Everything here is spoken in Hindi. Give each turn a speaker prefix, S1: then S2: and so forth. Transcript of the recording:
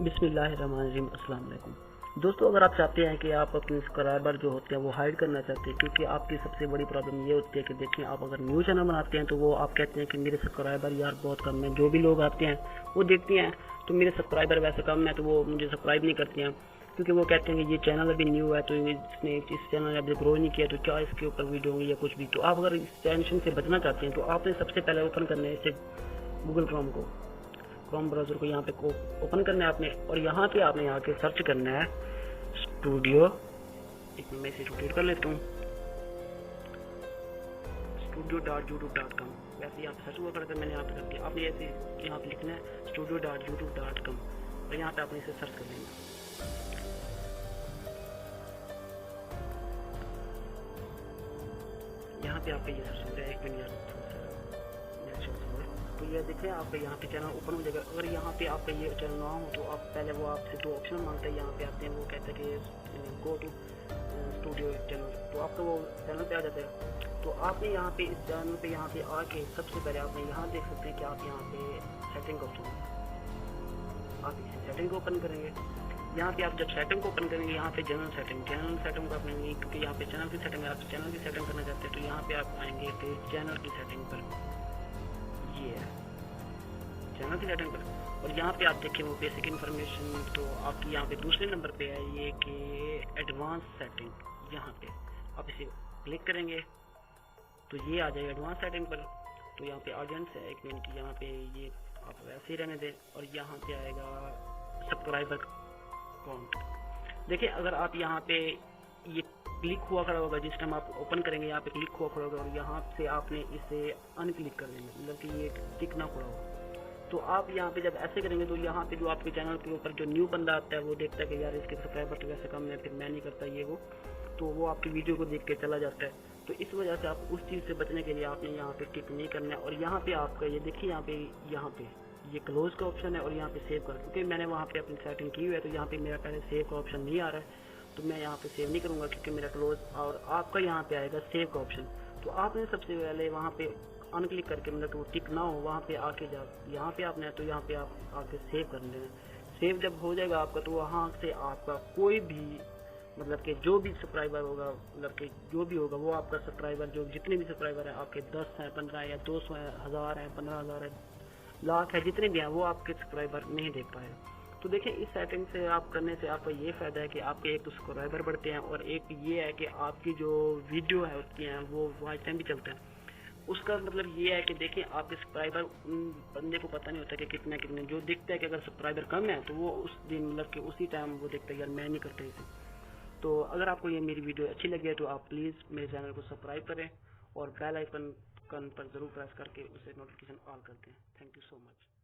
S1: बिस्मिल्लाहिर्रहमानिर्रहीम। अस्सलाम वालेकुम दोस्तों, अगर आप चाहते हैं कि आप अपने सब्सक्राइबर जो होते हैं वो हाइड करना चाहते हैं, क्योंकि आपकी सबसे बड़ी प्रॉब्लम ये होती है कि देखिए आप अगर न्यू चैनल बनाते हैं तो वो आप कहते हैं कि मेरे सब्सक्राइबर यार बहुत कम है। जो भी लोग आते हैं वो देखते हैं तो मेरे सब्सक्राइबर वैसे कम है तो वो मुझे सब्सक्राइब नहीं करते हैं, क्योंकि वो कहते हैं कि ये चैनल अभी न्यू है तो इसने इस चैनल ने अभी ग्रो नहीं किया तो क्या इसके ऊपर वीडियो होंगी या कुछ भी। तो आप अगर इस टेंशन से बचना चाहते हैं तो आपने सबसे पहले ओपन करना है इसे गूगल क्रोम ब्राउज़र को यहाँ पे ओपन करना है आपने, और यहाँ पे आपने यहाँ के सर्च करना है स्टूडियो। एक मैं इसे रोटेट कर लेता हूँ, studio.youtube.com। वैसे यहाँ पे सर्च हुआ करता है, मैंने यहाँ पे कर दिया। आपने ऐसे यहाँ पे लिखना है studio.youtube.com और यहाँ पे आपने इसे सर्च कर लेना। यहाँ पे आपका ये सर्च हो रहा है, 1 मिनट यार तो ये देखिए आपका यहाँ पे चैनल ओपन हो जाएगा। अगर यहाँ पे आपका ये चैनल ना हो तो आप पहले वो आपसे 2 ऑप्शन मांगता है, यहाँ पे आते हैं वो कहता है कि गो टू स्टूडियो चैनल, तो आपका वो चैनल पे आ जाता है। तो आपने यहाँ पे इस चैनल पे यहाँ पे आके सबसे पहले आपने यहाँ देख सकते हैं कि आप यहाँ पे सेटिंग ऑप्शन, आप इस सेटिंग को ओपन करेंगे। यहाँ पे आप जब सेटिंग को ओपन करेंगे यहाँ पे जनरल सेटिंग को अपने, क्योंकि यहाँ पे चैनल की सेटिंग है, आप चैनल की सेटिंग करना चाहते हैं तो यहाँ पे आप आएंगे कि चैनल की सेटिंग पर, ये है चैनल की सेटिंग पर, और यहाँ पे आप देखें वो बेसिक इन्फॉर्मेशन, तो आपकी यहाँ पे दूसरे नंबर पे है ये कि एडवांस सेटिंग। यहाँ पे आप इसे क्लिक करेंगे तो ये आ जाएगा एडवांस सेटिंग पर। तो यहाँ पे ऑडियंस है 1 मिनट की, यहाँ पे ये आप वैसे ही रहने दें, और यहाँ पे आएगा सब्सक्राइबर काउंट। देखिए अगर आप यहाँ पे ये क्लिक हुआ खड़ा होगा, जिस टाइम आप ओपन करेंगे यहाँ पे क्लिक हुआ खड़ा होगा, और यहाँ से आपने इसे अनक्लिक कर देंगे, मतलब कि ये टिक ना खड़ा होगा। तो आप यहाँ पे जब ऐसे करेंगे तो यहाँ पे जो आपके चैनल के ऊपर जो न्यू बंदा आता है वो देखता है कि यार इसके सब्सक्राइबर तो वैसे कम है, फिर मैं नहीं करता ये वो, तो वो आपकी वीडियो को देख के चला जाता है। तो इस वजह से आप उस चीज़ से बचने के लिए आपने यहाँ पे टिक नहीं करना है। और यहाँ पे आपका ये देखिए यहाँ पे ये क्लोज का ऑप्शन है और यहाँ पे सेव कर, क्योंकि मैंने वहाँ पे अपनी सेटिंग की हुई है तो यहाँ पे मेरा पहले सेव का ऑप्शन नहीं आ रहा है, तो मैं यहाँ पे सेव नहीं करूँगा क्योंकि मेरा क्लोज, और आपका यहाँ पे आएगा सेव का ऑप्शन। तो आपने सबसे पहले वहाँ पे अनक्लिक करके, मतलब वो टिक ना हो वहाँ पे आके जा, यहाँ पे आपने तो यहाँ पे आप आके सेव कर लेना। सेव जब हो जाएगा आपका तो वहाँ से आपका कोई भी, मतलब कि जो भी सब्सक्राइबर होगा, मतलब कि जो भी होगा वो आपका सब्सक्राइबर, जो जितने भी सब्सक्राइबर हैं आपके 10 हैं, 15 या 200 हैं, 1000 हैं, 15,000 है, लाख है, जितने भी हैं वो आपके सब्सक्राइबर नहीं देख पाए। तो देखिए इस सेटिंग से आप करने से आपका ये फ़ायदा है कि आपके एक तो सब्सक्राइबर बढ़ते हैं, और एक ये है कि आपकी जो वीडियो है होती हैं वो वॉच टाइम भी चलता है। उसका मतलब ये है कि देखिए आपके सब्सक्राइबर, उन बंदे को पता नहीं होता कि कितने जो दिखता है कि अगर सब्सक्राइबर कम है तो वो उस दिन, मतलब कि उसी टाइम वो देखता है यार मैं नहीं करता इसे। तो अगर आपको ये मेरी वीडियो अच्छी लगी है तो आप प्लीज़ मेरे चैनल को सब्सक्राइब करें और बेल आइकन पर ज़रूर प्रेस करके उसे नोटिफिकेशन ऑन कर दें। Thank you so much.